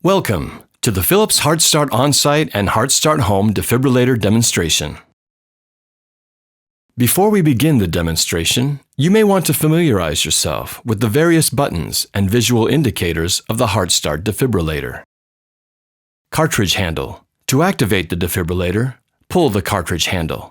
Welcome to the Philips Heartstart Onsite and Heartstart Home Defibrillator demonstration. Before we begin the demonstration, you may want to familiarize yourself with the various buttons and visual indicators of the Heartstart defibrillator. Cartridge handle. To activate the defibrillator, pull the cartridge handle.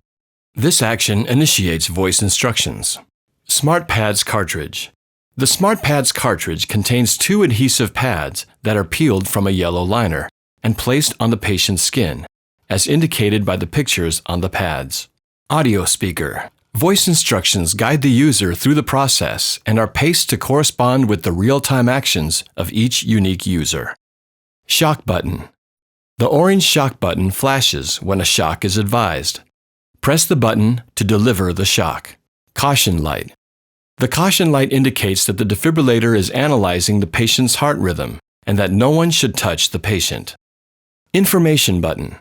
This action initiates voice instructions. SmartPads cartridge. The SmartPads cartridge contains two adhesive pads that are peeled from a yellow liner and placed on the patient's skin, as indicated by the pictures on the pads. Audio speaker. Voice instructions guide the user through the process and are paced to correspond with the real-time actions of each unique user. Shock button. The orange shock button flashes when a shock is advised. Press the button to deliver the shock. Caution light. The caution light indicates that the defibrillator is analyzing the patient's heart rhythm and that no one should touch the patient. Information button.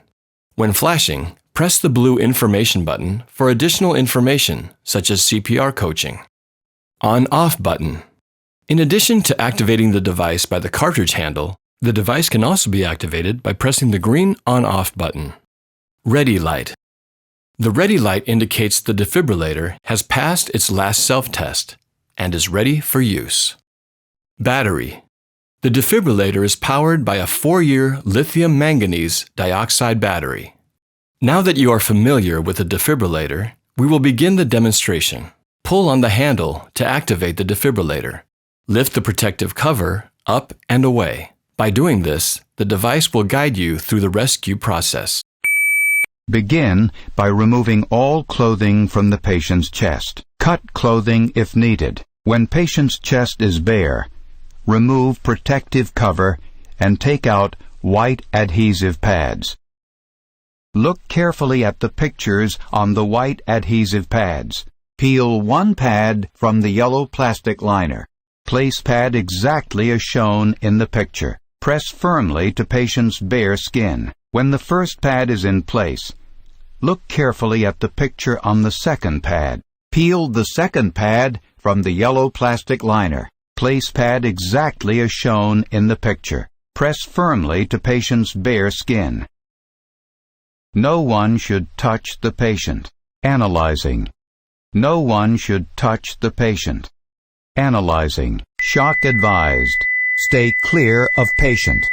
When flashing, press the blue information button for additional information such as CPR coaching. On-off button. In addition to activating the device by the cartridge handle, the device can also be activated by pressing the green on-off button. Ready light. The ready light indicates the defibrillator has passed its last self-test and is ready for use. Battery. The defibrillator is powered by a 4-year lithium manganese dioxide battery. Now that you are familiar with the defibrillator, we will begin the demonstration. Pull on the handle to activate the defibrillator. Lift the protective cover up and away. By doing this, the device will guide you through the rescue process. Begin by removing all clothing from the patient's chest. Cut clothing if needed. When patient's chest is bare, remove protective cover and take out white adhesive pads. Look carefully at the pictures on the white adhesive pads. Peel one pad from the yellow plastic liner. Place pad exactly as shown in the picture. Press firmly to patient's bare skin. When the first pad is in place, look carefully at the picture on the second pad. Peel the second pad from the yellow plastic liner. Place pad exactly as shown in the picture. Press firmly to patient's bare skin. No one should touch the patient. Analyzing. No one should touch the patient. Analyzing. Shock advised. Stay clear of patient.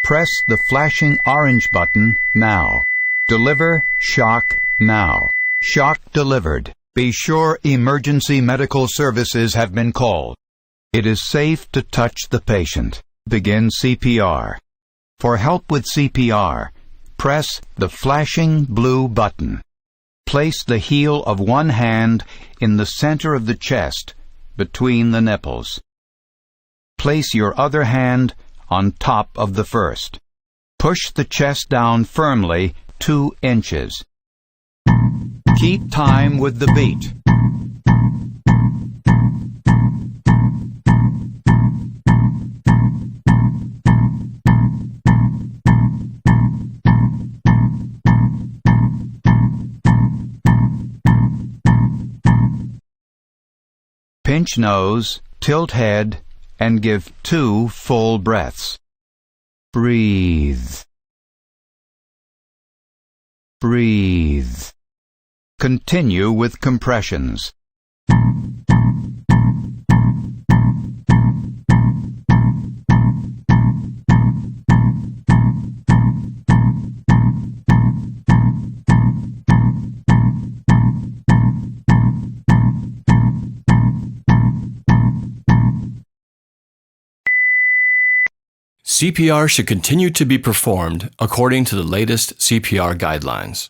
Press the flashing orange button now. Deliver shock now. Shock delivered. Be sure emergency medical services have been called. It is safe to touch the patient. Begin CPR. For help with CPR, press the flashing blue button. Place the heel of one hand in the center of the chest, between the nipples. Place your other hand on top of the first. Push the chest down firmly 2 inches. Keep time with the beat. Pinch nose, tilt head, and give 2 full breaths. Breathe. Breathe. Continue with compressions. CPR should continue to be performed according to the latest CPR guidelines.